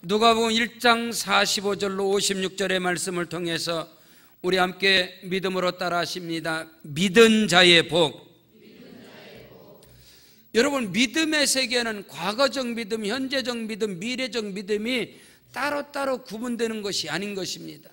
누가복음 1장 45절로 56절의 말씀을 통해서 우리 함께 믿음으로 따라하십니다. 믿은 자의 복. 여러분, 믿음의 세계는 과거적 믿음, 현재적 믿음, 미래적 믿음이 따로따로 구분되는 것이 아닌 것입니다.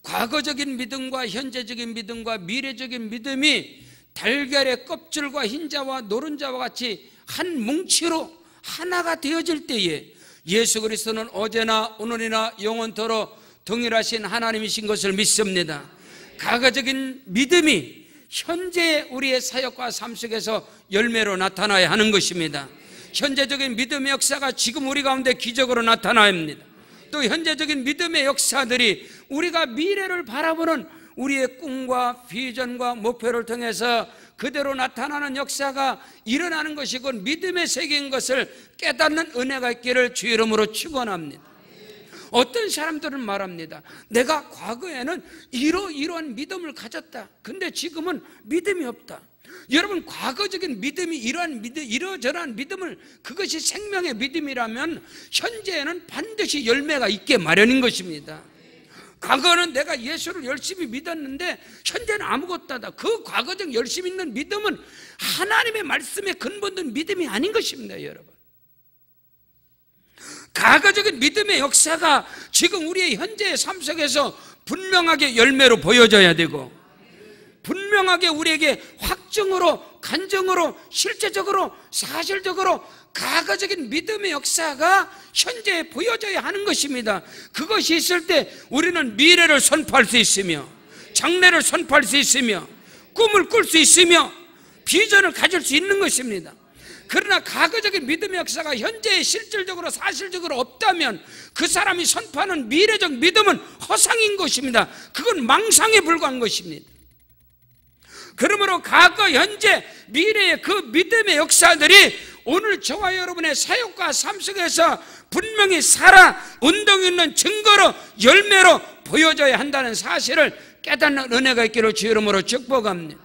과거적인 믿음과 현재적인 믿음과 미래적인 믿음이 달걀의 껍질과 흰자와 노른자와 같이 한 뭉치로 하나가 되어질 때에 예수 그리스도는 어제나 오늘이나 영원토록 동일하신 하나님이신 것을 믿습니다. 과거적인 믿음이 현재 우리의 사역과 삶 속에서 열매로 나타나야 하는 것입니다. 현재적인 믿음의 역사가 지금 우리 가운데 기적으로 나타나야 합니다. 또 현재적인 믿음의 역사들이 우리가 미래를 바라보는 우리의 꿈과 비전과 목표를 통해서 그대로 나타나는 역사가 일어나는 것이 곧 믿음의 세계인 것을 깨닫는 은혜가 있기를 주 이름으로 축원합니다. 어떤 사람들은 말합니다. 내가 과거에는 이러한 믿음을 가졌다. 근데 지금은 믿음이 없다. 여러분, 과거적인 믿음이 이러저러한 믿음을, 그것이 생명의 믿음이라면 현재에는 반드시 열매가 있게 마련인 것입니다. 과거는 내가 예수를 열심히 믿었는데 현재는 아무것도 하다. 그 과거적 열심히 있는 믿음은 하나님의 말씀에 근본된 믿음이 아닌 것입니다. 여러분, 과거적인 믿음의 역사가 지금 우리의 현재의 삶 속에서 분명하게 열매로 보여져야 되고, 분명하게 우리에게 확증으로, 간증으로, 실제적으로, 사실적으로 과거적인 믿음의 역사가 현재에 보여져야 하는 것입니다. 그것이 있을 때 우리는 미래를 선포할 수 있으며, 장래를 선포할 수 있으며, 꿈을 꿀 수 있으며, 비전을 가질 수 있는 것입니다. 그러나 과거적인 믿음의 역사가 현재에 실질적으로 사실적으로 없다면 그 사람이 선포하는 미래적 믿음은 허상인 것입니다. 그건 망상에 불과한 것입니다. 그러므로 과거, 현재, 미래의 그 믿음의 역사들이 오늘 저와 여러분의 사역과 삶 속에서 분명히 살아 운동 있는 증거로, 열매로 보여져야 한다는 사실을 깨닫는 은혜가 있기를 주 이름으로 축복합니다.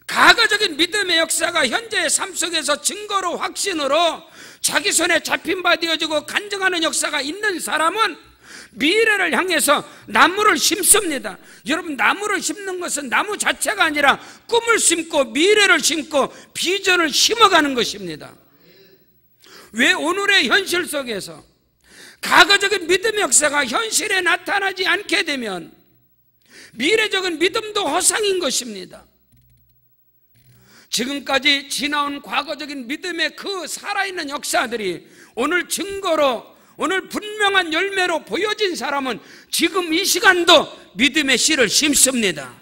과거적인 믿음의 역사가 현재의 삶 속에서 증거로, 확신으로 자기 손에 잡힌 바 되어지고 간증하는 역사가 있는 사람은 미래를 향해서 나무를 심습니다. 여러분, 나무를 심는 것은 나무 자체가 아니라 꿈을 심고 미래를 심고 비전을 심어가는 것입니다. 왜 오늘의 현실 속에서 과거적인 믿음의 역사가 현실에 나타나지 않게 되면 미래적인 믿음도 허상인 것입니다. 지금까지 지나온 과거적인 믿음의 그 살아있는 역사들이 오늘 증거로, 오늘 분명한 열매로 보여진 사람은 지금 이 시간도 믿음의 씨를 심습니다.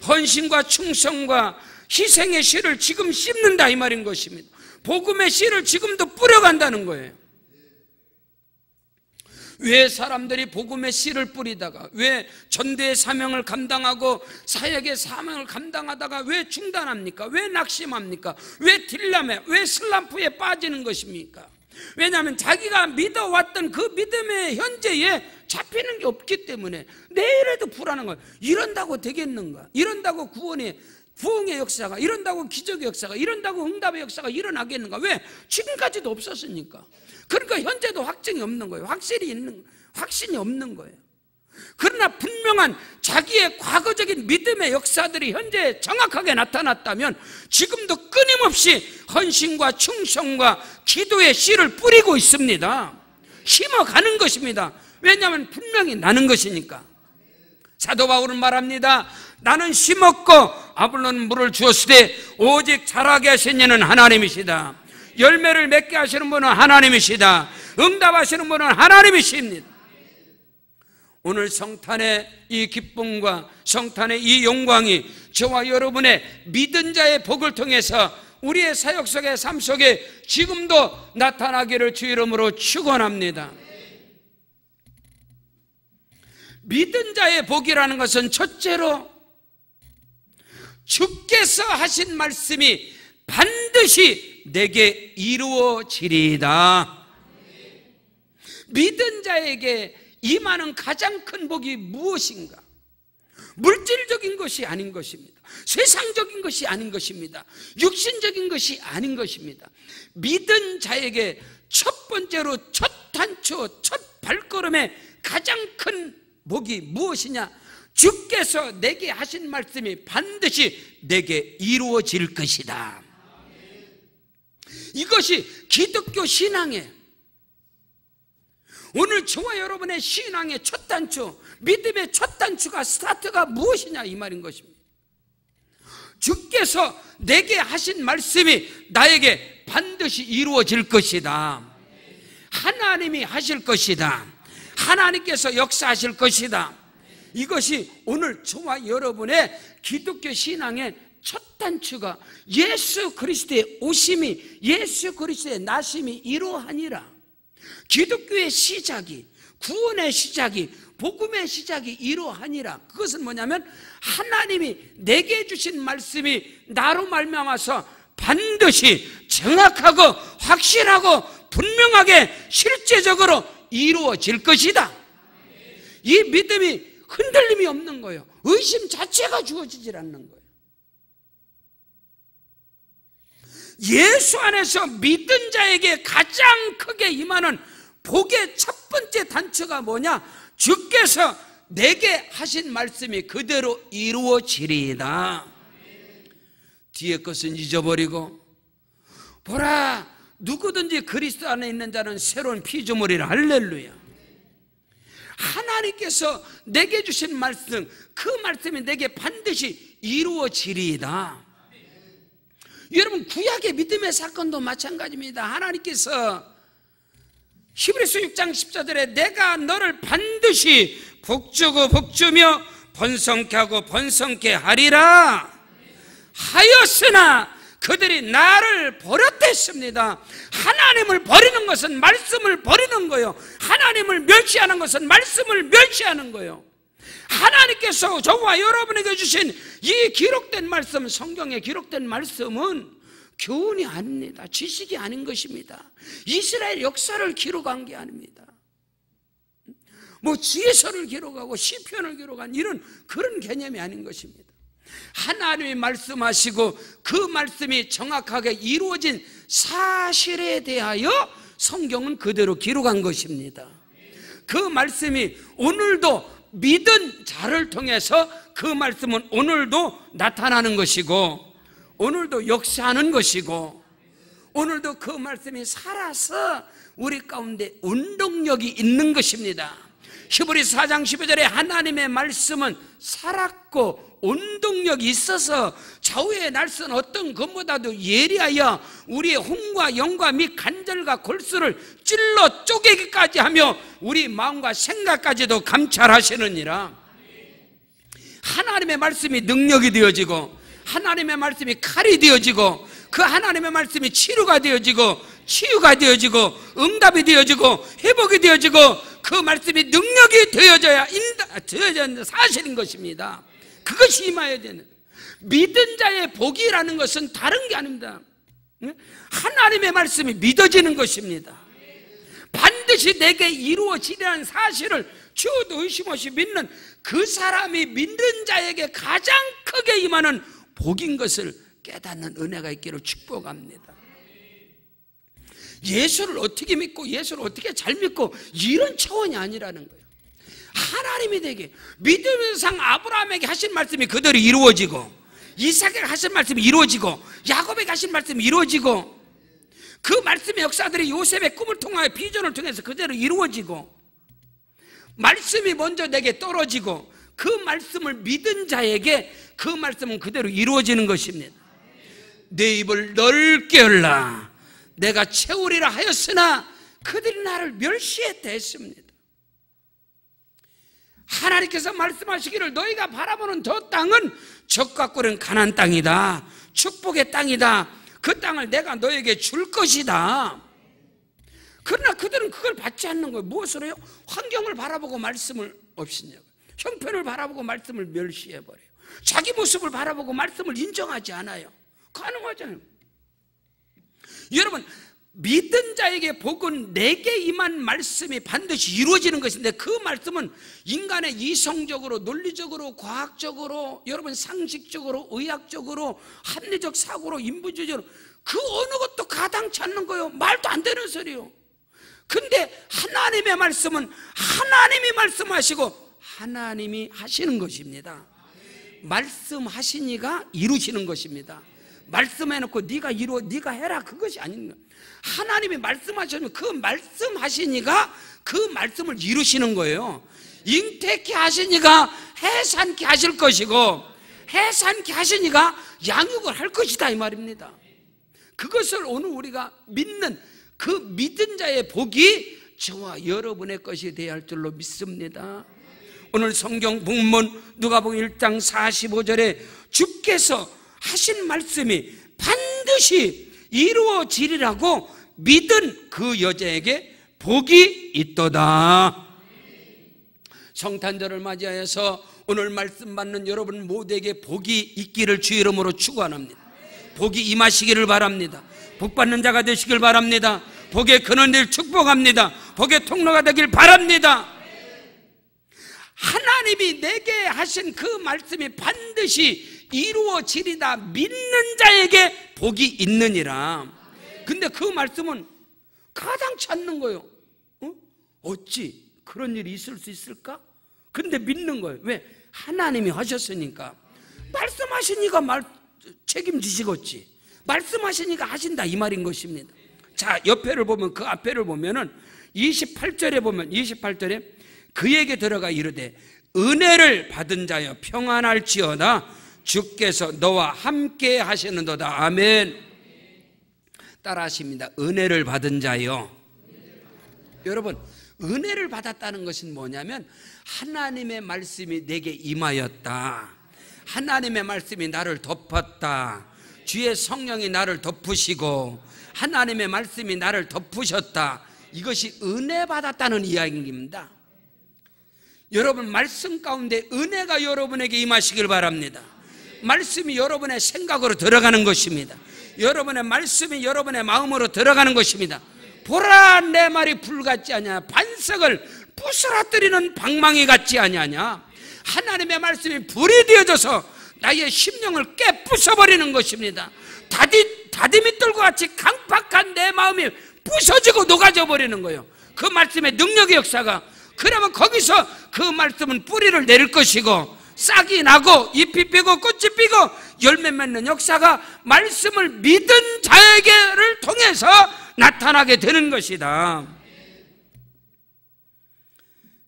헌신과 충성과 희생의 씨를 지금 심는다, 이 말인 것입니다. 복음의 씨를 지금도 뿌려간다는 거예요. 왜 사람들이 복음의 씨를 뿌리다가, 왜 전도의 사명을 감당하고 사역의 사명을 감당하다가 왜 중단합니까? 왜 낙심합니까? 왜 딜레마, 왜 슬럼프에 빠지는 것입니까? 왜냐하면 자기가 믿어왔던 그 믿음의 현재에 잡히는 게 없기 때문에 내일에도 불안한 거예요. 이런다고 되겠는가? 이런다고 부흥의 역사가, 이런다고 기적의 역사가, 이런다고 응답의 역사가 일어나겠는가? 왜? 지금까지도 없었으니까. 그러니까 현재도 확증이 없는 거예요. 확신이 없는 거예요. 그러나 분명한 자기의 과거적인 믿음의 역사들이 현재에 정확하게 나타났다면 지금도 끊임없이 헌신과 충성과 기도의 씨를 뿌리고 있습니다. 심어가는 것입니다. 왜냐하면 분명히 나는 것이니까. 사도 바울은 말합니다. 나는 심었고 아볼로는 물을 주었으되 오직 자라게 하신 이는 하나님이시다. 열매를 맺게 하시는 분은 하나님이시다. 응답하시는 분은 하나님이십니다. 오늘 성탄의 이 기쁨과 성탄의 이 영광이 저와 여러분의 믿은 자의 복을 통해서 우리의 사역 속의 삶 속에 지금도 나타나기를 주 이름으로 축원합니다. 믿은 자의 복이라는 것은 첫째로 주께서 하신 말씀이 반드시 내게 이루어지리이다. 믿은 자에게 임하는 가장 큰 복이 무엇인가? 물질적인 것이 아닌 것입니다. 세상적인 것이 아닌 것입니다. 육신적인 것이 아닌 것입니다. 믿은 자에게 첫 번째로 첫 단추, 첫 발걸음의 가장 큰 복이 무엇이냐? 주께서 내게 하신 말씀이 반드시 내게 이루어질 것이다. 이것이 기독교 신앙의, 오늘 저와 여러분의 신앙의 첫 단추, 믿음의 첫 단추가, 스타트가 무엇이냐 이 말인 것입니다. 주께서 내게 하신 말씀이 나에게 반드시 이루어질 것이다. 하나님이 하실 것이다. 하나님께서 역사하실 것이다. 이것이 오늘 저와 여러분의 기독교 신앙의 첫 단추가 예수 그리스도의 오심이, 예수 그리스도의 나심이 이러하니라. 기독교의 시작이, 구원의 시작이, 복음의 시작이 이러하니라. 그것은 뭐냐면 하나님이 내게 주신 말씀이 나로 말미암아서 반드시 정확하고 확실하고 분명하게 실제적으로 이루어질 것이다. 이 믿음이 흔들림이 없는 거예요. 의심 자체가 주어지질 않는 거예요. 예수 안에서 믿은 자에게 가장 크게 임하는 복의 첫 번째 단추가 뭐냐? 주께서 내게 하신 말씀이 그대로 이루어지리이다. 뒤에 것은 잊어버리고, 보라, 누구든지 그리스도 안에 있는 자는 새로운 피조물이라. 할렐루야. 하나님께서 내게 주신 말씀, 그 말씀이 내게 반드시 이루어지리이다. 여러분, 구약의 믿음의 사건도 마찬가지입니다. 하나님께서 히브리서 6장 14절에 내가 너를 반드시 복주고 복주며 번성케 하고 번성케 하리라 하였으나 그들이 나를 버렸댔습니다. 하나님을 버리는 것은 말씀을 버리는 거예요. 하나님을 멸시하는 것은 말씀을 멸시하는 거예요. 하나님께서 저와 여러분에게 주신 이 기록된 말씀, 성경에 기록된 말씀은 교훈이 아닙니다. 지식이 아닌 것입니다. 이스라엘 역사를 기록한 게 아닙니다. 뭐 지혜서를 기록하고 시편을 기록한 그런 개념이 아닌 것입니다. 하나님이 말씀하시고 그 말씀이 정확하게 이루어진 사실에 대하여 성경은 그대로 기록한 것입니다. 그 말씀이 오늘도 믿은 자를 통해서 그 말씀은 오늘도 나타나는 것이고, 오늘도 역사하는 것이고, 오늘도 그 말씀이 살아서 우리 가운데 운동력이 있는 것입니다. 히브리서 4장 15절에 하나님의 말씀은 살았고 운동력이 있어서 좌우의 날선 어떤 것보다도 예리하여 우리의 혼과 영과 및 간절과 골수를 찔러 쪼개기까지 하며 우리 마음과 생각까지도 감찰하시느니라. 하나님의 말씀이 능력이 되어지고, 하나님의 말씀이 칼이 되어지고, 그 하나님의 말씀이 치료가 되어지고, 치유가 되어지고, 응답이 되어지고, 회복이 되어지고, 그 말씀이 능력이 되어져야 되어지는 사실인 것입니다. 그것이 임하여야 되는, 믿은 자의 복이라는 것은 다른 게 아닙니다. 하나님의 말씀이 믿어지는 것입니다. 반드시 내게 이루어지리라는 사실을 주어도 의심 없이 믿는 그 사람이 믿는 자에게 가장 크게 임하는 복인 것을 깨닫는 은혜가 있기를 축복합니다. 예수를 어떻게 믿고 예수를 어떻게 잘 믿고 이런 차원이 아니라는 거예요. 하나님이 되게 믿음의 상 아브라함에게 하신 말씀이 그대로 이루어지고, 이삭에게 하신 말씀이 이루어지고, 야곱에게 하신 말씀이 이루어지고, 그 말씀의 역사들이 요셉의 꿈을 통하여 비전을 통해서 그대로 이루어지고, 말씀이 먼저 내게 떨어지고 그 말씀을 믿은 자에게 그 말씀은 그대로 이루어지는 것입니다. 내 입을 넓게 열라 내가 채우리라 하였으나 그들이 나를 멸시했다 했습니다. 하나님께서 말씀하시기를 너희가 바라보는 저 땅은 적과 꿀은 가나안 땅이다, 축복의 땅이다, 그 땅을 내가 너에게 줄 것이다. 그러나 그들은 그걸 받지 않는 거예요. 무엇을 해요? 환경을 바라보고 말씀을 없이냐고, 형편을 바라보고 말씀을 멸시해버려요. 자기 모습을 바라보고 말씀을 인정하지 않아요. 가능하잖아요. 여러분, 믿은 자에게 복은 내게 임한 말씀이 반드시 이루어지는 것인데, 그 말씀은 인간의 이성적으로, 논리적으로, 과학적으로, 여러분 상식적으로, 의학적으로, 합리적 사고로, 인본주의적으로 그 어느 것도 가당치 않는 거예요. 말도 안 되는 소리요. 근데 하나님의 말씀은 하나님이 말씀하시고 하나님이 하시는 것입니다. 말씀하시니가 이루시는 것입니다. 말씀해놓고 네가 이루어, 네가 해라, 그것이 아닙니다. 하나님이 말씀하시면 그 말씀하시니가 그 말씀을 이루시는 거예요. 잉태케 하시니가 해산케 하실 것이고, 해산케 하시니가 양육을 할 것이다, 이 말입니다. 그것을 오늘 우리가 믿는 그 믿은 자의 복이 저와 여러분의 것이 되어야 할 줄로 믿습니다. 오늘 성경 본문 누가복음 1장 45절에 주께서 하신 말씀이 반드시 이루어지리라고 믿은 그 여자에게 복이 있도다. 성탄절을 맞이하여서 오늘 말씀 받는 여러분 모두에게 복이 있기를 주 이름으로 축원합니다. 복이 임하시기를 바랍니다. 복 받는 자가 되시길 바랍니다. 복의 근원을 축복합니다. 복의 통로가 되길 바랍니다. 하나님이 내게 하신 그 말씀이 반드시 이루어지리다 믿는 자에게 복이 있느니라. 근데 그 말씀은 가장 찾는 거예요. 어찌 그런 일이 있을 수 있을까? 근데 믿는 거예요. 왜? 하나님이 하셨으니까. 말씀하시니까 책임지시겠지. 말씀하시니까 하신다, 이 말인 것입니다. 자, 옆에를 보면, 그 앞에를 보면은 28절에 보면, 28절에 그에게 들어가 이르되 은혜를 받은 자여 평안할지어다 주께서 너와 함께 하시는도다. 아멘. 따라 하십니다. 은혜를 받은 자여. 여러분, 은혜를 받았다는 것은 뭐냐면 하나님의 말씀이 내게 임하였다. 하나님의 말씀이 나를 덮었다. 주의 성령이 나를 덮으시고 하나님의 말씀이 나를 덮으셨다. 이것이 은혜 받았다는 이야기입니다. 여러분, 말씀 가운데 은혜가 여러분에게 임하시길 바랍니다. 말씀이 여러분의 생각으로 들어가는 것입니다. 여러분의 말씀이 여러분의 마음으로 들어가는 것입니다. 보라, 내 말이 불 같지 않냐, 반석을 부스러뜨리는 방망이 같지 않냐. 하나님의 말씀이 불이 되어져서 나의 심령을 깨부숴버리는 것입니다. 다디미돌과 같이 강팍한 내 마음이 부서지고 녹아져 버리는 거예요. 그 말씀의 능력의 역사가. 그러면 거기서 그 말씀은 뿌리를 내릴 것이고 싹이 나고 잎이 피고 꽃이 피고 열매 맺는 역사가 말씀을 믿은 자에게를 통해서 나타나게 되는 것이다.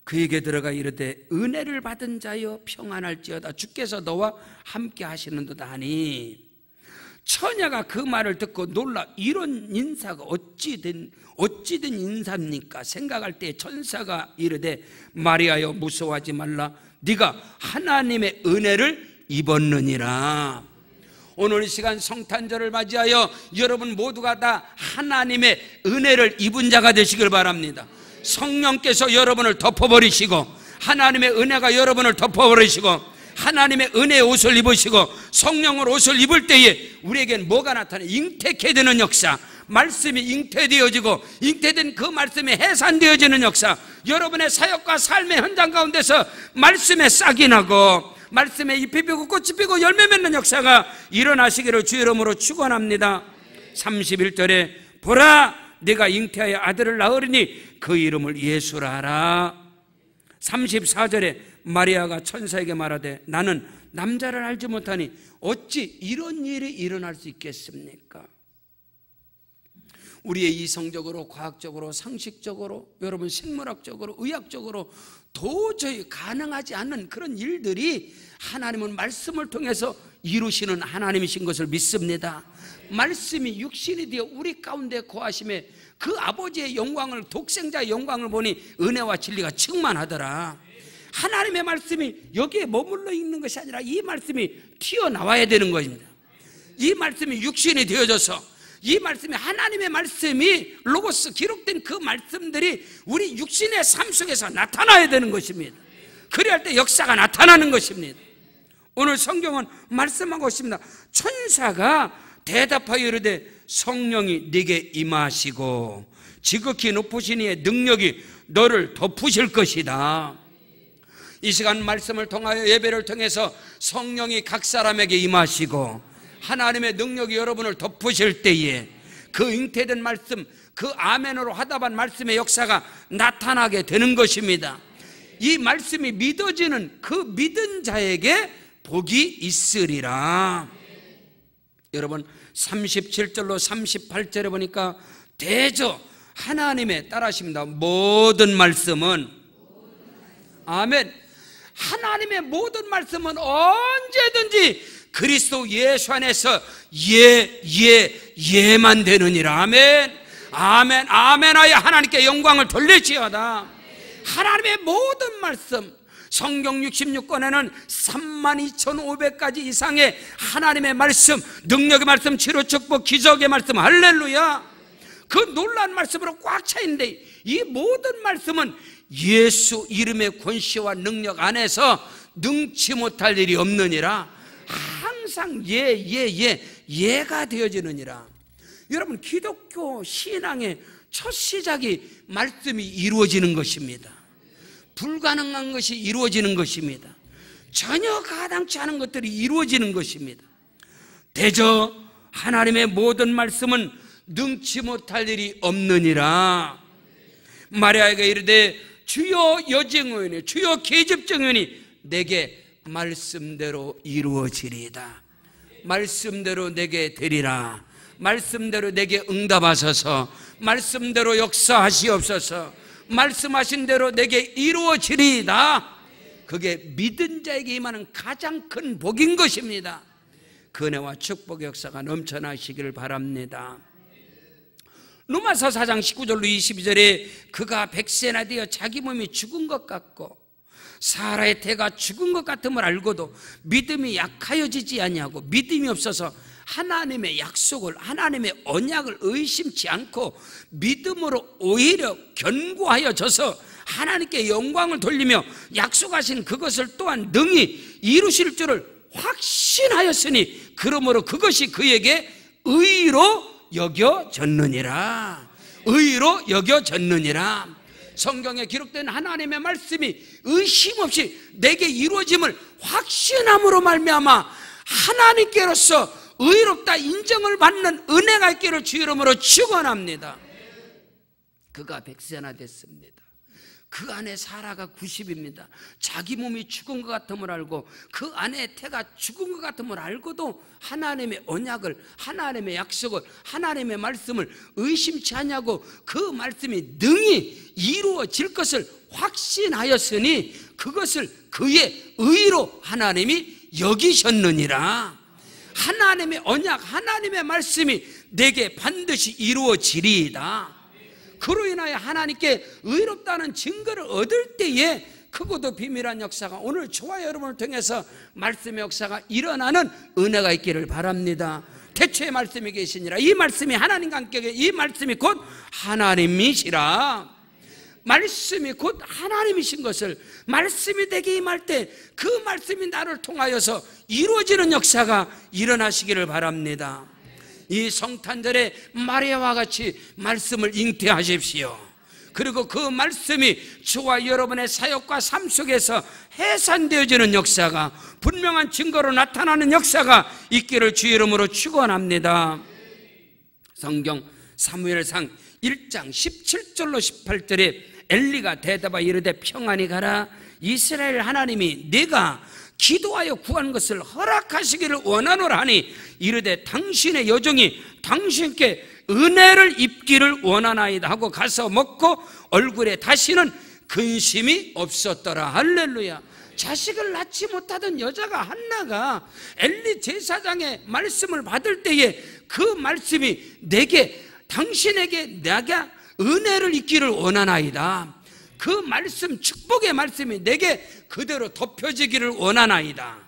그에게 들어가 이르되 은혜를 받은 자여 평안할지어다 주께서 너와 함께 하시는도다 하니, 처녀가 그 말을 듣고 놀라 이런 인사가 어찌된 인사입니까? 생각할 때 천사가 이르되 마리아여 무서워하지 말라, 네가 하나님의 은혜를 입었느니라. 오늘 이 시간 성탄절을 맞이하여 여러분 모두가 다 하나님의 은혜를 입은 자가 되시길 바랍니다. 성령께서 여러분을 덮어버리시고 하나님의 은혜가 여러분을 덮어버리시고 하나님의 은혜의 옷을 입으시고 성령을 옷을 입을 때에 우리에겐 뭐가 나타나요? 잉태케 되는 역사. 말씀이 잉태되어지고 잉태된 그 말씀이 해산되어지는 역사. 여러분의 사역과 삶의 현장 가운데서 말씀에 싹이 나고 말씀에 잎이 피고 꽃이 피고 열매 맺는 역사가 일어나시기를 주 이름으로 축원합니다. 31절에 보라, 네가 잉태하여 아들을 낳으리니 그 이름을 예수라 하라. 34절에 마리아가 천사에게 말하되 나는 남자를 알지 못하니 어찌 이런 일이 일어날 수 있겠습니까? 우리의 이성적으로, 과학적으로, 상식적으로, 여러분 생물학적으로, 의학적으로 도저히 가능하지 않는 그런 일들이 하나님은 말씀을 통해서 이루시는 하나님이신 것을 믿습니다. 말씀이 육신이 되어 우리 가운데 거하심에 그 아버지의 영광을, 독생자의 영광을 보니 은혜와 진리가 충만하더라. 하나님의 말씀이 여기에 머물러 있는 것이 아니라 이 말씀이 튀어나와야 되는 것입니다. 이 말씀이 육신이 되어져서 이 말씀이, 하나님의 말씀이 로고스 기록된 그 말씀들이 우리 육신의 삶 속에서 나타나야 되는 것입니다. 그래야 할 때 역사가 나타나는 것입니다. 오늘 성경은 말씀하고 있습니다. 천사가 대답하여 이르되 성령이 네게 임하시고 지극히 높으신 이의 능력이 너를 덮으실 것이다. 이 시간 말씀을 통하여 예배를 통해서 성령이 각 사람에게 임하시고 하나님의 능력이 여러분을 덮으실 때에 그 잉태된 말씀, 그 아멘으로 화답한 말씀의 역사가 나타나게 되는 것입니다. 이 말씀이 믿어지는 그 믿은 자에게 복이 있으리라. 여러분 37절로 38절에 보니까 대저 하나님의 따라하십니다. 모든 말씀은, 아멘, 하나님의 모든 말씀은 언제든지 그리스도 예수 안에서 예만 되느니라. 아멘, 아멘, 아멘 하여 하나님께 영광을 돌리지어다. 하나님의 모든 말씀, 성경 66권에는 32,500가지 이상의 하나님의 말씀, 능력의 말씀, 치료, 축복, 기적의 말씀, 할렐루야, 그 놀라운 말씀으로 꽉 차 있는데, 이 모든 말씀은 예수 이름의 권세와 능력 안에서 능치 못할 일이 없느니라. 항상 예가 되어지느니라. 여러분, 기독교 신앙의 첫 시작이 말씀이 이루어지는 것입니다. 불가능한 것이 이루어지는 것입니다. 전혀 가당치 않은 것들이 이루어지는 것입니다. 대저 하나님의 모든 말씀은 능치 못할 일이 없느니라. 마리아가 이르되 주여 여정의원이 주여 계집정의원이 내게 말씀대로 이루어지리이다. 말씀대로 내게 되리라. 말씀대로 내게 응답하소서. 말씀대로 역사하시옵소서. 말씀하신 대로 내게 이루어지리이다. 그게 믿은 자에게 임하는 가장 큰 복인 것입니다. 그 은혜와 축복의 역사가 넘쳐나시기를 바랍니다. 로마서 4장 19절로 22절에 그가 백세나 되어 자기 몸이 죽은 것 같고 사라의 태가 죽은 것 같음을 알고도 믿음이 약하여지지 아니하고 믿음이 없어서 하나님의 약속을, 하나님의 언약을 의심치 않고 믿음으로 오히려 견고하여져서 하나님께 영광을 돌리며 약속하신 그것을 또한 능히 이루실 줄을 확신하였으니 그러므로 그것이 그에게 의로 여겨졌느니라. 의로 여겨졌느니라. 성경에 기록된 하나님의 말씀이 의심 없이 내게 이루어짐을 확신함으로 말미암아 하나님께로서 의롭다 인정을 받는 은혜가 있기를 주 이름으로 축원합니다. 그가 백세나 됐습니다. 그 안에 사라가 90입니다. 자기 몸이 죽은 것 같음을 알고 그 안에 태가 죽은 것 같음을 알고도 하나님의 언약을, 하나님의 약속을, 하나님의 말씀을 의심치 않냐고 그 말씀이 능히 이루어질 것을 확신하였으니 그것을 그의 의로 하나님이 여기셨느니라. 하나님의 언약, 하나님의 말씀이 내게 반드시 이루어지리이다. 그로 인하여 하나님께 의롭다는 증거를 얻을 때에 크고도 비밀한 역사가 오늘 저와 여러분을 통해서 말씀의 역사가 일어나는 은혜가 있기를 바랍니다. 태초에 말씀이 계시니라. 이 말씀이 하나님과 함께, 이 말씀이 곧 하나님이시라. 말씀이 곧 하나님이신 것을, 말씀이 내게 임할 때 그 말씀이 나를 통하여서 이루어지는 역사가 일어나시기를 바랍니다. 이 성탄절에 마리아와 같이 말씀을 잉태하십시오. 그리고 그 말씀이 저와 여러분의 사역과 삶 속에서 해산되어지는 역사가, 분명한 증거로 나타나는 역사가 있기를 주 이름으로 축원합니다. 성경 사무엘상 1장 17절로 18절에 엘리가 대답하여 이르되 평안히 가라. 이스라엘 하나님이 네가 기도하여 구한 것을 허락하시기를 원하노라 하니 이르되 당신의 여종이 당신께 은혜를 입기를 원하나이다 하고 가서 먹고 얼굴에 다시는 근심이 없었더라. 할렐루야. 자식을 낳지 못하던 여자가 한나가 엘리 제사장의 말씀을 받을 때에 그 말씀이 내게, 당신에게 내가 은혜를 입기를 원하나이다. 그 말씀, 축복의 말씀이 내게 그대로 덮여지기를 원하나이다.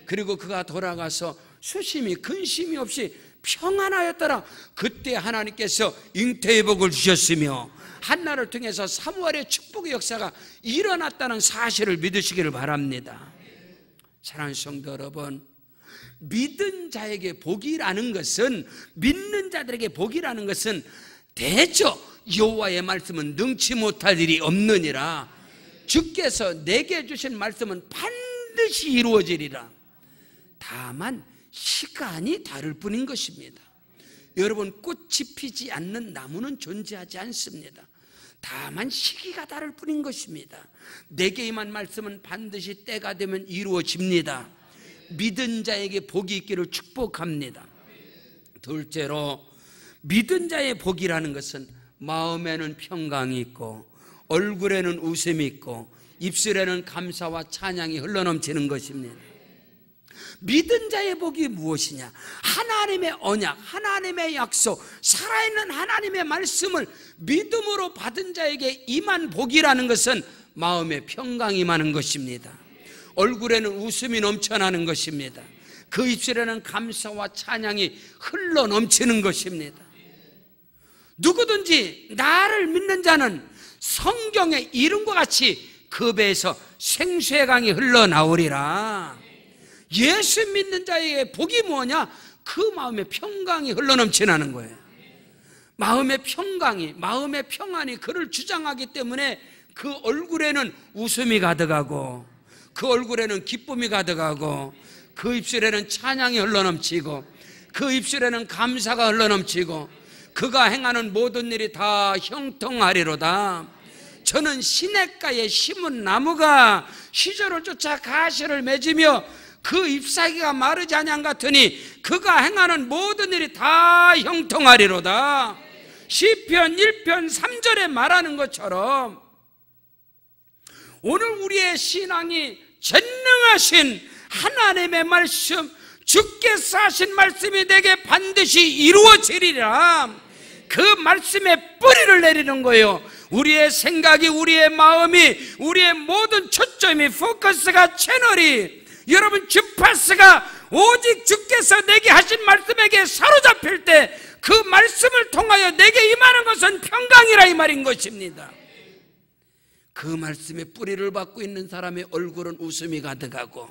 그리고 그가 돌아가서 수심이 근심이 없이 평안하였더라. 그때 하나님께서 잉태의 복을 주셨으며 한나를 통해서 사무엘의 축복의 역사가 일어났다는 사실을 믿으시기를 바랍니다. 사랑하는 성도 여러분, 믿은 자에게 복이라는 것은, 믿는 자들에게 복이라는 것은 대저 여호와의 말씀은 능치 못할 일이 없느니라. 주께서 내게 주신 말씀은 반드시 이루어지리라. 다만 시간이 다를 뿐인 것입니다. 여러분, 꽃이 피지 않는 나무는 존재하지 않습니다. 다만 시기가 다를 뿐인 것입니다. 내게 임한 말씀은 반드시 때가 되면 이루어집니다. 믿은 자에게 복이 있기를 축복합니다. 둘째로, 믿은 자의 복이라는 것은 마음에는 평강이 있고 얼굴에는 웃음이 있고 입술에는 감사와 찬양이 흘러넘치는 것입니다. 믿은 자의 복이 무엇이냐? 하나님의 언약, 하나님의 약속, 살아있는 하나님의 말씀을 믿음으로 받은 자에게 임한 복이라는 것은 마음에 평강이 임하는 것입니다. 얼굴에는 웃음이 넘쳐나는 것입니다. 그 입술에는 감사와 찬양이 흘러넘치는 것입니다. 누구든지 나를 믿는 자는 성경의 이름과 같이 그 배에서 생수의 강이 흘러나오리라. 예수 믿는 자에게 복이 뭐냐? 그 마음의 평강이 흘러넘치는 거예요. 마음의 평강이, 마음의 평안이 그를 주장하기 때문에 그 얼굴에는 웃음이 가득하고 그 얼굴에는 기쁨이 가득하고 그 입술에는 찬양이 흘러넘치고 그 입술에는 감사가 흘러넘치고 그가 행하는 모든 일이 다 형통하리로다. 저는 시냇가에 심은 나무가 시절을 쫓아 가시를 맺으며 그 잎사귀가 마르지 아니한 같으니 그가 행하는 모든 일이 다 형통하리로다. 시편 1편 3절에 말하는 것처럼 오늘 우리의 신앙이 전능하신 하나님의 말씀, 주께서 하신 말씀이 내게 반드시 이루어지리라. 그 말씀에 뿌리를 내리는 거예요. 우리의 생각이, 우리의 마음이, 우리의 모든 초점이, 포커스가, 채널이, 여러분 주파수가 오직 주께서 내게 하신 말씀에게 사로잡힐 때 그 말씀을 통하여 내게 임하는 것은 평강이라 이 말인 것입니다. 그 말씀에 뿌리를 받고 있는 사람의 얼굴은 웃음이 가득하고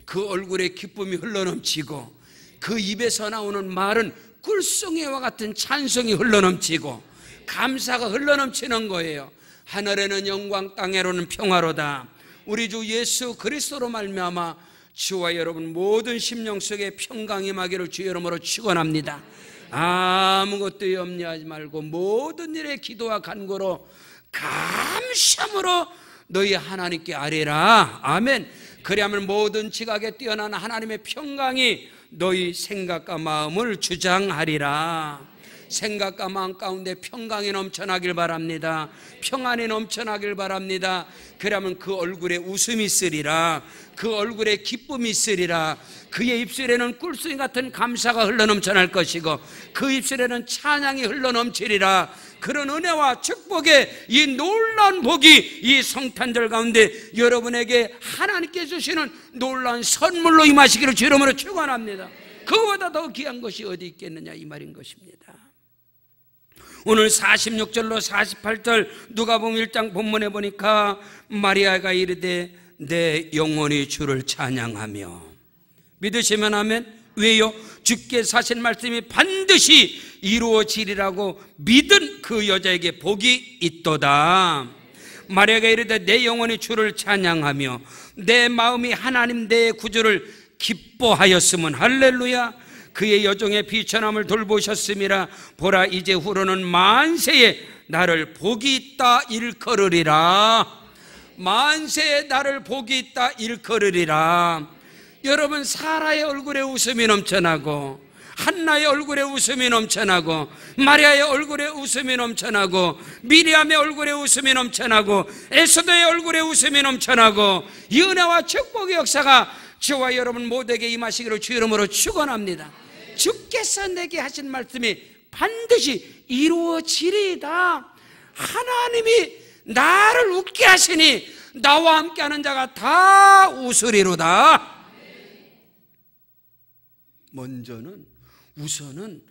그 얼굴에 기쁨이 흘러넘치고 그 입에서 나오는 말은 꿀송이와 같은 찬송이 흘러넘치고 감사가 흘러넘치는 거예요. 하늘에는 영광, 땅에로는 평화로다. 우리 주 예수 그리스도로 말미암아 주와 여러분 모든 심령 속에 평강이 임하기를 주의 이름으로 축원합니다. 아무것도 염려하지 말고 모든 일에 기도와 간구로 감사함으로 너희 하나님께 아뢰라. 아멘. 그리하면 모든 지각에 뛰어난 하나님의 평강이 너희 생각과 마음을 주장하리라. 생각과 마음 가운데 평강이 넘쳐나길 바랍니다. 평안이 넘쳐나길 바랍니다. 그러면 그 얼굴에 웃음이 있으리라. 그 얼굴에 기쁨이 있으리라. 그의 입술에는 꿀송이 같은 감사가 흘러넘쳐날 것이고 그 입술에는 찬양이 흘러넘치리라. 그런 은혜와 축복의 이 놀라운 복이 이 성탄절 가운데 여러분에게 하나님께 주시는 놀라운 선물로 임하시기를 주 이름으로 축원합니다. 그거보다 더 귀한 것이 어디 있겠느냐 이 말인 것입니다. 오늘 46절로 48절 누가복음 1장 본문에 보니까 마리아가 이르되 내 영혼이 주를 찬양하며. 믿으시면 아멘. 왜요? 주께서 하신 말씀이 반드시 이루어지리라고 믿은 그 여자에게 복이 있도다. 마리아가 이르되 내 영혼이 주를 찬양하며 내 마음이 하나님 내 구주를 기뻐하였으면 할렐루야. 그의 여종의 비천함을 돌보셨음이라. 보라 이제 후로는 만세에 나를 복이 있다 일컬으리라. 만세에 나를 복이 있다 일컬으리라. 여러분 사라의 얼굴에 웃음이 넘쳐나고 한나의 얼굴에 웃음이 넘쳐나고 마리아의 얼굴에 웃음이 넘쳐나고 미리암의 얼굴에 웃음이 넘쳐나고 에스더의 얼굴에 웃음이 넘쳐나고 이 은혜와 축복의 역사가 저와 여러분 모두에게 임하시기를 주 이름으로 축원합니다. 주께서 내게 하신 말씀이 반드시 이루어지리이다. 하나님이 나를 웃게 하시니 나와 함께하는 자가 다 웃으리로다. 먼저는 우선은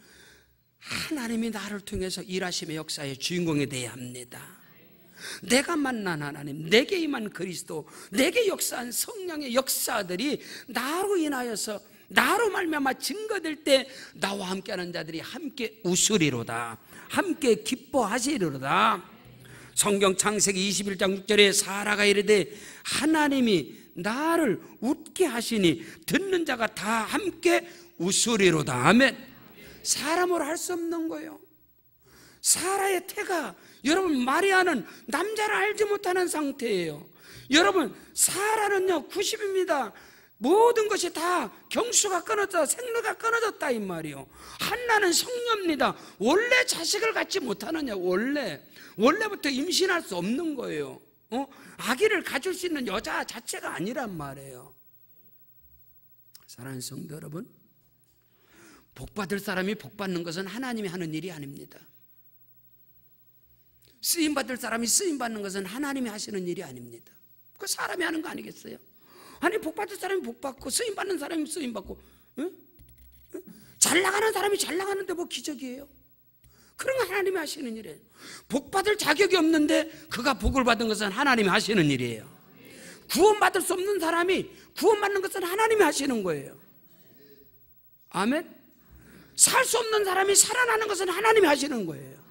하나님이 나를 통해서 일하심의 역사의 주인공이 되어야 합니다. 내가 만난 하나님, 내게 임한 그리스도, 내게 역사한 성령의 역사들이 나로 인하여서 나로 말미암아 증거될 때 나와 함께하는 자들이 함께 웃으리로다. 함께 기뻐하시리로다. 성경 창세기 21장 6절에 사라가 이르되 하나님이 나를 웃게 하시니 듣는 자가 다 함께 웃으리로다. 아멘. 사람으로 할 수 없는 거예요. 사라의 태가, 여러분 마리아는 남자를 알지 못하는 상태예요. 여러분 사라는요 90입니다. 모든 것이 다 경수가 끊어졌다, 생로가 끊어졌다 이 말이요. 한나는 성녀입니다. 원래 자식을 갖지 못하느냐. 원래부터 임신할 수 없는 거예요. 아기를 가질 수 있는 여자 자체가 아니란 말이에요. 사랑하는 성도 여러분, 복받을 사람이 복받는 것은 하나님이 하는 일이 아닙니다. 쓰임받을 사람이 쓰임받는 것은 하나님이 하시는 일이 아닙니다. 그 사람이 하는 거 아니겠어요? 아니 복받을 사람이 복받고 쓰임받는 사람이 쓰임받고, 잘 나가는 사람이 잘 나가는데 뭐 기적이에요? 그런 거 하나님이 하시는 일이에요. 복받을 자격이 없는데 그가 복을 받은 것은 하나님이 하시는 일이에요. 구원받을 수 없는 사람이 구원받는 것은 하나님이 하시는 거예요. 아멘. 살 수 없는 사람이 살아나는 것은 하나님이 하시는 거예요.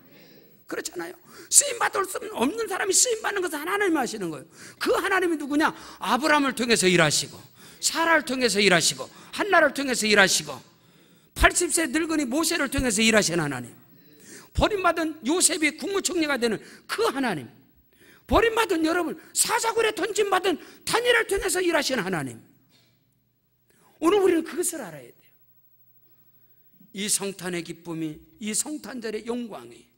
그렇잖아요. 쓰임받을 수 없는 사람이 쓰임받는 것은 하나님이 하시는 거예요. 그 하나님이 누구냐? 아브라함을 통해서 일하시고, 사라를 통해서 일하시고, 한나를 통해서 일하시고, 80세 늙은이 모세를 통해서 일하신 하나님, 버림받은 요셉이 국무총리가 되는 그 하나님, 버림받은 여러분 사자굴에 던짐받은 다니엘을 통해서 일하신 하나님, 오늘 우리는 그것을 알아야 돼요. 이 성탄의 기쁨이, 이 성탄절의 영광이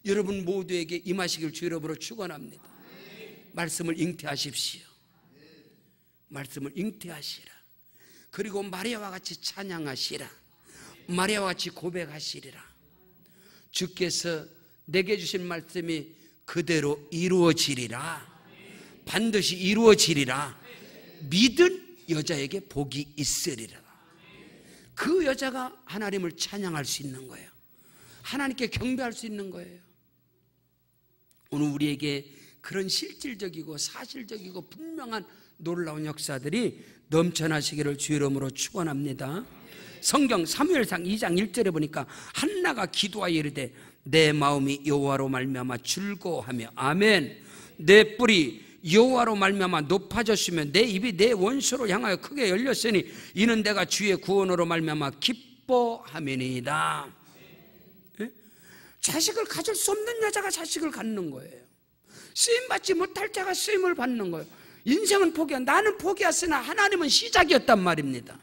여러분 모두에게 임하시길 주 이름으로 축원합니다. 말씀을 잉태하십시오. 말씀을 잉태하시라. 그리고 마리아와 같이 찬양하시라. 마리아와 같이 고백하시리라. 주께서 내게 주신 말씀이 그대로 이루어지리라. 반드시 이루어지리라. 믿은 여자에게 복이 있으리라. 그 여자가 하나님을 찬양할 수 있는 거예요. 하나님께 경배할 수 있는 거예요. 오늘 우리에게 그런 실질적이고 사실적이고 분명한 놀라운 역사들이 넘쳐나시기를 주 이름으로 축원합니다. 성경 사무엘상 2장 1절에 보니까 한나가 기도하여 이르되 내 마음이 여호와로 말미암아 즐거워하며, 아멘, 내 뿔이 여호와로 말미암아 높아졌으며 내 입이 내 원수를 향하여 크게 열렸으니 이는 내가 주의 구원으로 말미암아 기뻐하매니이다. 자식을 가질 수 없는 여자가 자식을 갖는 거예요. 쓰임받지 못할 자가 쓰임을 받는 거예요. 인생은 포기야. 나는 포기했으나 하나님은 시작이었단 말입니다.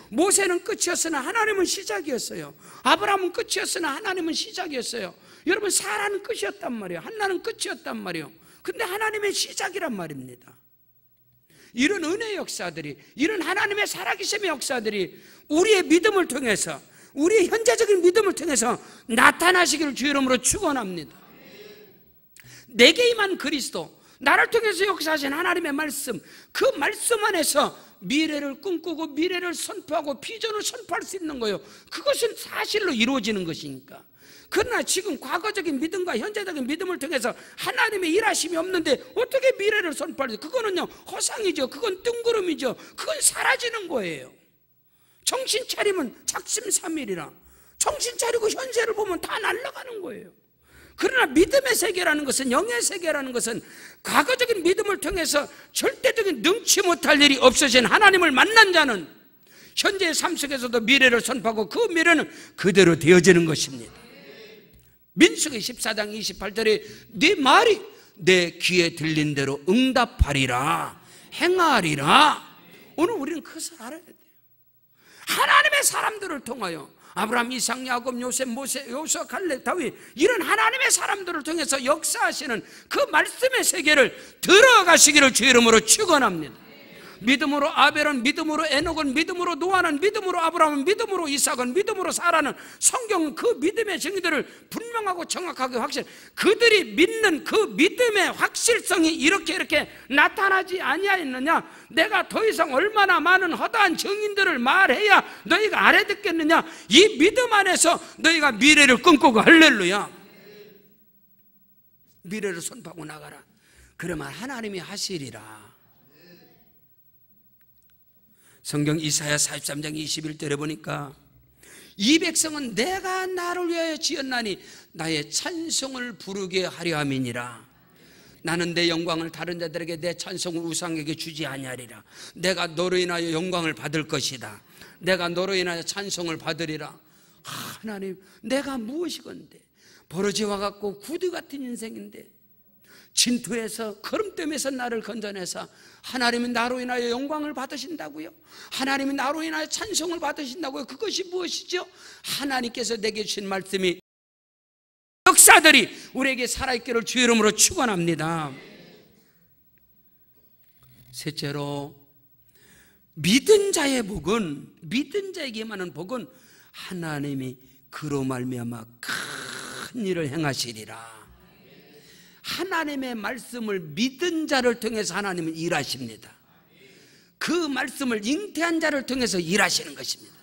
모세는 끝이었으나 하나님은 시작이었어요. 아브라함은 끝이었으나 하나님은 시작이었어요. 여러분 사라는 끝이었단 말이에요. 한나는 끝이었단 말이에요. 근데 하나님의 시작이란 말입니다. 이런 은혜의 역사들이, 이런 하나님의 살아계심의 역사들이 우리의 믿음을 통해서, 우리의 현재적인 믿음을 통해서 나타나시기를 주 이름으로 축원합니다. 내게 임한 그리스도, 나를 통해서 역사하신 하나님의 말씀, 그 말씀 안에서 미래를 꿈꾸고 미래를 선포하고 비전을 선포할 수 있는 거예요. 그것은 사실로 이루어지는 것이니까. 그러나 지금 과거적인 믿음과 현재적인 믿음을 통해서 하나님의 일하심이 없는데 어떻게 미래를 선포할지? 그거는요 허상이죠. 그건 뜬구름이죠. 그건 사라지는 거예요. 정신 차리면 작심삼일이라. 정신 차리고 현재를 보면 다 날아가는 거예요. 그러나 믿음의 세계라는 것은, 영의 세계라는 것은 과거적인 믿음을 통해서 절대적인 능치 못할 일이 없어진 하나님을 만난 자는 현재의 삶 속에서도 미래를 선포하고 그 미래는 그대로 되어지는 것입니다. 민수기 14장 28절에 네 말이 내 귀에 들린 대로 응답하리라, 행하리라. 오늘 우리는 그것을 알아야 돼요. 하나님의 사람들을 통하여 아브라함, 이삭, 야곱, 요셉, 모세, 여호수아, 갈렙, 다윗, 이런 하나님의 사람들을 통해서 역사하시는 그 말씀의 세계를 들어가시기를 주 이름으로 축원합니다. 믿음으로 아벨은, 믿음으로 에녹은, 믿음으로 노아는, 믿음으로 아브라함은, 믿음으로 이삭은, 믿음으로 사라는, 성경은 그 믿음의 정의들을 분명하고 정확하게 확실, 그들이 믿는 그 믿음의 확실성이 이렇게 나타나지 아니하였느냐? 내가 더 이상 얼마나 많은 허다한 증인들을 말해야 너희가 알아듣겠느냐? 이 믿음 안에서 너희가 미래를 꿈꾸고, 할렐루야, 미래를 선포하고 나가라. 그러면 하나님이 하시리라. 성경 이사야 43장 21절에 보니까 이 백성은 내가 나를 위하여 지었나니 나의 찬송을 부르게 하려 함이니라. 나는 내 영광을 다른 자들에게, 내 찬송을 우상에게 주지 아니하리라. 내가 너로 인하여 영광을 받을 것이다. 내가 너로 인하여 찬송을 받으리라. 하나님, 내가 무엇이건데, 버러지와 같고 구두 같은 인생인데, 진토에서 거름됨에서 나를 건져내서 하나님이 나로 인하여 영광을 받으신다고요? 하나님이 나로 인하여 찬송을 받으신다고요? 그것이 무엇이죠? 하나님께서 내게 주신 말씀이, 역사들이 우리에게 살아있기를 주의 이름으로 축원합니다. 셋째로, 믿은 자의 복은, 믿은 자에게만은 복은 하나님이 그로 말미암아 큰 일을 행하시리라. 하나님의 말씀을 믿은 자를 통해서 하나님은 일하십니다. 그 말씀을 잉태한 자를 통해서 일하시는 것입니다.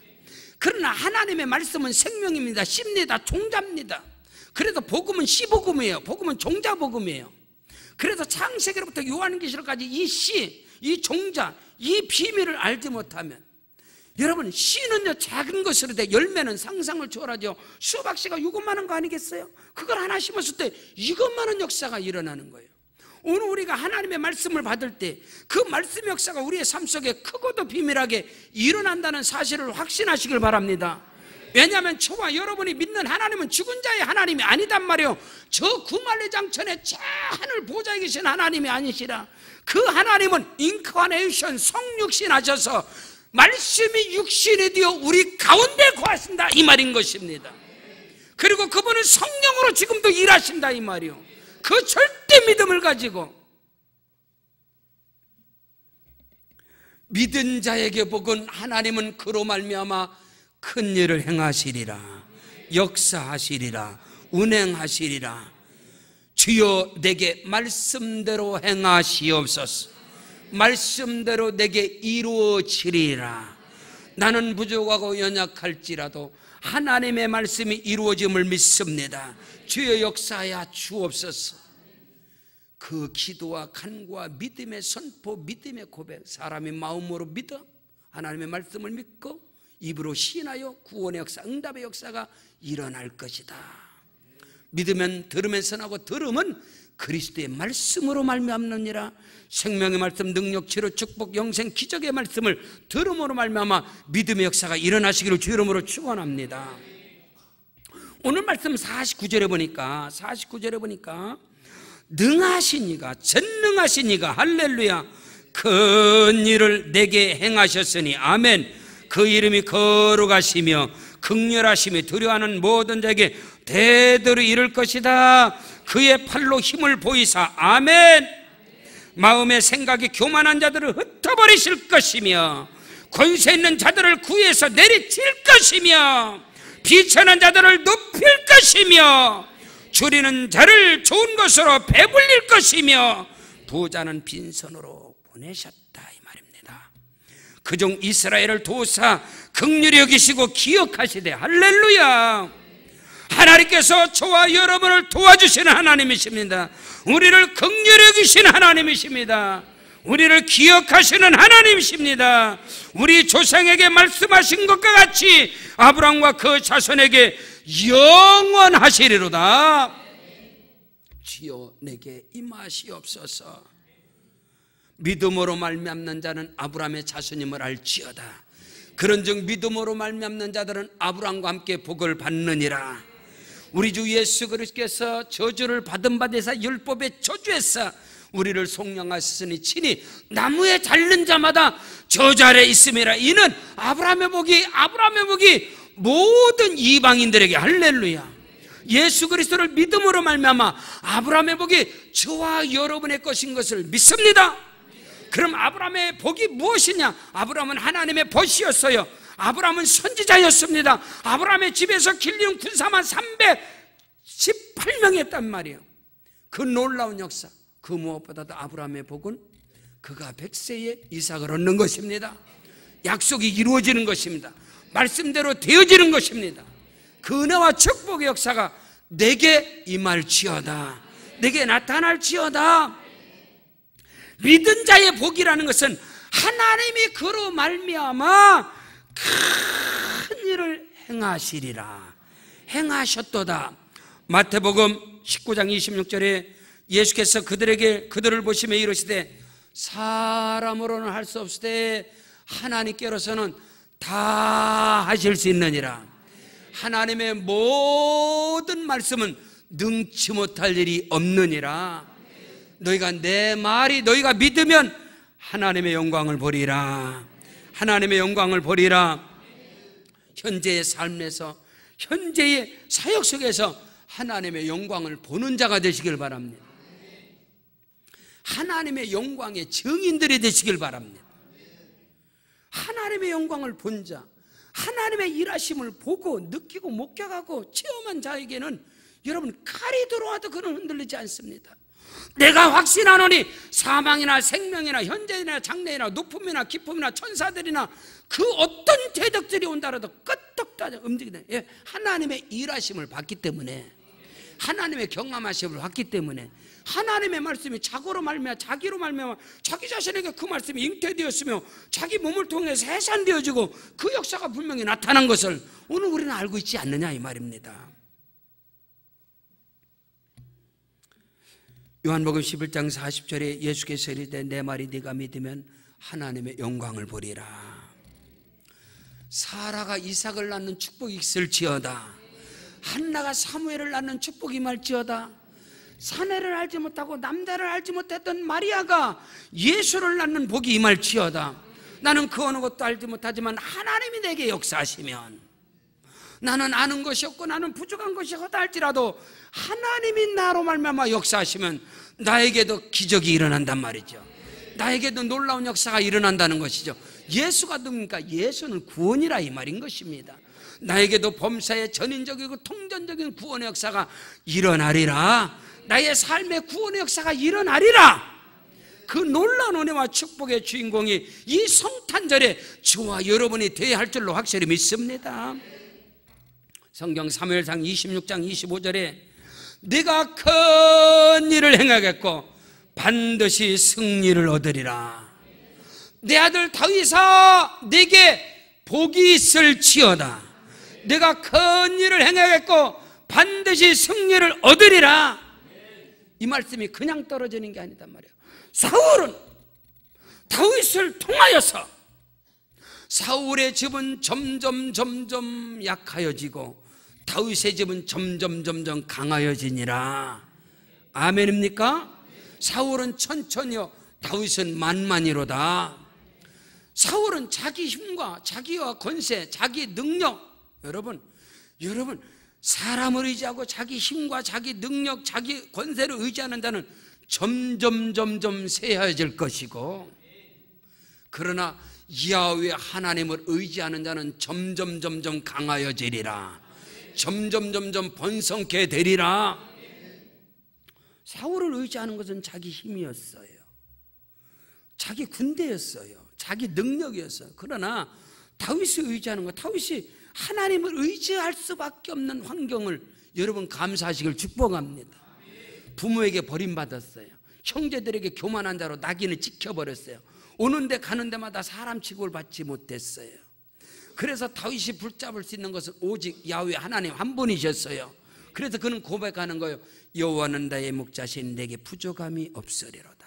그러나 하나님의 말씀은 생명입니다. 씨입니다. 종자입니다. 그래서 복음은 씨복음이에요. 복음은 종자복음이에요. 그래서 창세기로부터 요한계시록까지 이 씨, 이 종자, 이 비밀을 알지 못하면, 여러분, 씨는요 작은 것으로 돼, 열매는 상상을 초월하죠. 수박 씨가 이것만한 거 아니겠어요? 그걸 하나 심었을 때 이것만한 역사가 일어나는 거예요. 오늘 우리가 하나님의 말씀을 받을 때 그 말씀의 역사가 우리의 삶 속에 크고도 비밀하게 일어난다는 사실을 확신하시길 바랍니다. 왜냐하면 저와 여러분이 믿는 하나님은 죽은 자의 하나님이 아니단 말이에요. 저 구말리장천에 저 하늘 보좌에 계신 하나님이 아니시라. 그 하나님은 인카네이션, 성육신 하셔서 말씀이 육신이 되어 우리 가운데 거하신다, 이 말인 것입니다. 그리고 그분은 성령으로 지금도 일하신다, 이 말이요. 그 절대 믿음을 가지고 믿은 자에게 복은 하나님은 그로 말미암아 큰 일을 행하시리라, 역사하시리라, 운행하시리라. 주여 내게 말씀대로 행하시옵소서. 말씀대로 내게 이루어지리라. 나는 부족하고 연약할지라도 하나님의 말씀이 이루어짐을 믿습니다. 주여 역사하여 주옵소서. 그 기도와 간구와 믿음의 선포, 믿음의 고백, 사람이 마음으로 믿어 하나님의 말씀을 믿고 입으로 시인하여 구원의 역사, 응답의 역사가 일어날 것이다. 믿으면 들으면 선하고 들음은 그리스도의 말씀으로 말미암느니라. 생명의 말씀, 능력, 치료, 축복, 영생, 기적의 말씀을 들음으로 말미암아 믿음의 역사가 일어나시기를 주 이름으로 축원합니다. 오늘 말씀 49절에 보니까 능하신 이가, 전능하신 이가, 할렐루야, 큰 일을 내게 행하셨으니 아멘. 그 이름이 거룩하시며 극렬하시며 두려워하는 모든 자에게 대대로 이룰 것이다. 그의 팔로 힘을 보이사 아멘. 마음의 생각이 교만한 자들을 흩어버리실 것이며 권세 있는 자들을 구해서 내리칠 것이며 비천한 자들을 높일 것이며 줄이는 자를 좋은 것으로 배불릴 것이며 부자는 빈손으로 보내셨다, 이 말입니다. 그중 이스라엘을 도우사 긍휼히 여기시고 기억하시되 할렐루야. 하나님께서 저와 여러분을 도와주시는 하나님이십니다. 우리를 긍휼히 여기시는 하나님이십니다. 우리를 기억하시는 하나님이십니다. 우리 조상에게 말씀하신 것과 같이 아브라함과 그 자손에게 영원하시리로다. 주여 내게 임하시옵소서. 믿음으로 말미암는 자는 아브라함의 자손임을 알지어다. 그런즉 믿음으로 말미암는 자들은 아브라함과 함께 복을 받느니라. 우리 주 예수 그리스도께서 저주를 받은 바 되사 율법의 저주에서 우리를 속량하셨으니 친히 나무에 달린 자마다 저주 아래 있음이라. 이는 아브라함의 복이 모든 이방인들에게 할렐루야. 예수 그리스도를 믿음으로 말미암아 아브라함의 복이 저와 여러분의 것인 것을 믿습니다. 그럼 아브라함의 복이 무엇이냐? 아브라함은 하나님의 벗이었어요. 아브라함은 선지자였습니다. 아브라함의 집에서 길리는 군사만 318명이었단 말이에요. 그 놀라운 역사, 그 무엇보다도 아브라함의 복은 그가 100세에 이삭을 얻는 것입니다. 약속이 이루어지는 것입니다. 말씀대로 되어지는 것입니다. 그 은혜와 축복의 역사가 내게 임할지어다. 내게 나타날지어다. 믿은 자의 복이라는 것은 하나님이 그로 말미암아 큰 일을 행하시리라. 행하셨도다. 마태복음 19장 26절에 예수께서 그들을 보시며 이르시되 사람으로는 할 수 없으되 하나님께로서는 다 하실 수 있느니라. 하나님의 모든 말씀은 능치 못할 일이 없느니라. 너희가 내 말이 너희가 믿으면 하나님의 영광을 보리라. 하나님의 영광을 보리라. 현재의 삶에서, 현재의 사역 속에서 하나님의 영광을 보는 자가 되시길 바랍니다. 하나님의 영광의 증인들이 되시길 바랍니다. 하나님의 영광을 본 자, 하나님의 일하심을 보고 느끼고 목격하고 체험한 자에게는 여러분 칼이 들어와도 그는 흔들리지 않습니다. 내가 확신하노니 사망이나 생명이나 현재이나 장래이나 높음이나 깊음이나 천사들이나 그 어떤 대적들이 온다라도 끄떡도 움직이는 하나님의 일하심을 봤기 때문에, 하나님의 경험하심을 봤기 때문에, 하나님의 말씀이 자고로 말미암아 자기로 말미암아 자기 자신에게 그 말씀이 잉태되었으며 자기 몸을 통해서 해산되어지고 그 역사가 분명히 나타난 것을 오늘 우리는 알고 있지 않느냐 이 말입니다. 요한복음 11장 40절에 예수께서 이르되 내 말이 네가 믿으면 하나님의 영광을 보리라. 사라가 이삭을 낳는 축복이 있을지어다. 한나가 사무엘을 낳는 축복이 임할지어다. 사내를 알지 못하고 남자를 알지 못했던 마리아가 예수를 낳는 복이 임할지어다. 나는 그 어느 것도 알지 못하지만 하나님이 내게 역사하시면, 나는 아는 것이 없고 나는 부족한 것이 허다 할지라도 하나님이 나로 말미암아 역사하시면 나에게도 기적이 일어난단 말이죠. 나에게도 놀라운 역사가 일어난다는 것이죠. 예수가 누굽니까? 예수는 구원이라 이 말인 것입니다. 나에게도 범사의 전인적이고 통전적인 구원의 역사가 일어나리라. 나의 삶의 구원의 역사가 일어나리라. 그 놀라운 은혜와 축복의 주인공이 이 성탄절에 저와 여러분이 되어야 할 줄로 확실히 믿습니다. 성경 사무엘상 26장 25절에 네가 큰 일을 행하겠고 반드시 승리를 얻으리라. 내 아들 다윗아 네게 복이 있을지어다. 내가 큰 일을 행하겠고 반드시 승리를 얻으리라. 이 말씀이 그냥 떨어지는 게 아니단 말이에요. 사울은 다윗을 통하여서 사울의 집은 점점 약하여지고 다윗의 집은 점점 강하여지니라. 아멘입니까? 사울은 천천히요, 다윗은 만만히로다. 사울은 자기 힘과 자기와 권세, 자기 능력, 여러분 사람을 의지하고 자기 힘과 자기 능력, 자기 권세를 의지하는 자는 점점 쇠해질 것이고, 그러나 야훼 하나님을 의지하는 자는 점점 강하여지리라. 점점 번성케 되리라. 사울을 의지하는 것은 자기 힘이었어요. 자기 군대였어요. 자기 능력이었어요. 그러나 다윗을 의지하는 것, 다윗이 하나님을 의지할 수밖에 없는 환경을 여러분 감사하시길 축복합니다. 부모에게 버림받았어요. 형제들에게 교만한 자로 낙인을 찍혀버렸어요. 오는데 가는 데마다 사람 취급을 받지 못했어요. 그래서 다윗이 붙잡을 수 있는 것은 오직 야훼 하나님 한 분이셨어요. 그래서 그는 고백하는 거예요. 여호와는 나의 목자신 내게 부족함이 없으리로다.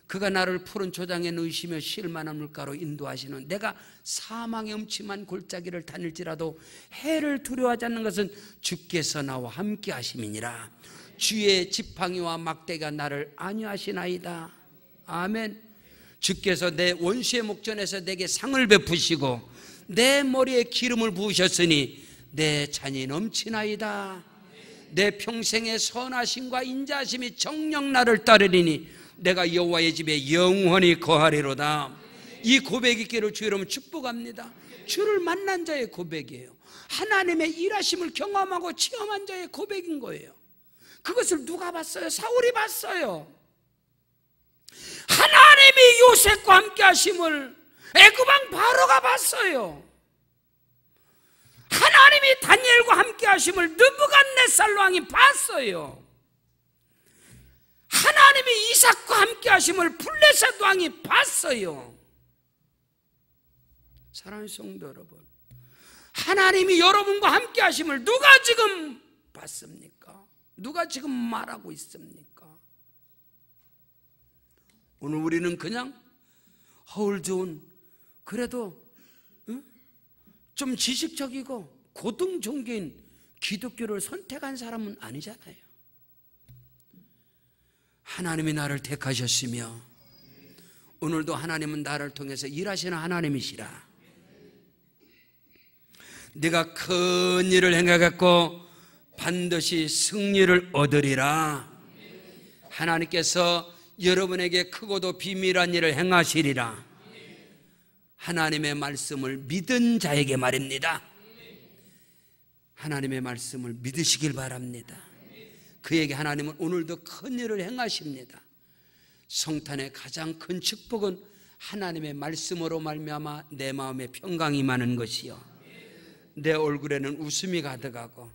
그가 나를 푸른 초장에 누이시며 쉴 만한 물가로 인도하시는, 내가 사망의 음침한 골짜기를 다닐지라도 해를 두려워하지 않는 것은 주께서 나와 함께 하심이니라. 주의 지팡이와 막대가 나를 안위하시나이다. 아멘. 주께서 내 원수의 목전에서 내게 상을 베푸시고 내 머리에 기름을 부으셨으니 내 잔이 넘치나이다. 내 평생의 선하심과 인자하심이 정녕 나를 따르리니 내가 여호와의 집에 영원히 거하리로다. 이 고백 있기를 주 여러분 축복합니다. 주를 만난 자의 고백이에요. 하나님의 일하심을 경험하고 체험한 자의 고백인 거예요. 그것을 누가 봤어요? 사울이 봤어요. 하나님이 요셉과 함께 하심을 애굽왕 바로가 봤어요. 하나님이 다니엘과 함께 하심을 느부갓네살 왕이 봤어요. 하나님이 이삭과 함께 하심을 블레셋 왕이 봤어요. 사랑하는 성도 여러분, 하나님이 여러분과 함께 하심을 누가 지금 봤습니까? 누가 지금 말하고 있습니까? 오늘 우리는 그냥 허울 좋은, 그래도 좀 지식적이고 고등 종교인 기독교를 선택한 사람은 아니잖아요. 하나님이 나를 택하셨으며 오늘도 하나님은 나를 통해서 일하시는 하나님이시라. 네가 큰 일을 행하겠고 반드시 승리를 얻으리라. 하나님께서 여러분에게 크고도 비밀한 일을 행하시리라. 하나님의 말씀을 믿은 자에게 말입니다. 하나님의 말씀을 믿으시길 바랍니다. 그에게 하나님은 오늘도 큰 일을 행하십니다. 성탄의 가장 큰 축복은 하나님의 말씀으로 말미암아 내 마음에 평강이 임하는 것이요, 내 얼굴에는 웃음이 가득하고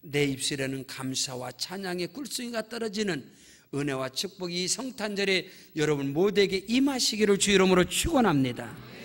내 입술에는 감사와 찬양의 꿀송이가 떨어지는 은혜와 축복이 이 성탄절에 여러분 모두에게 임하시기를 주 이름으로 축원합니다.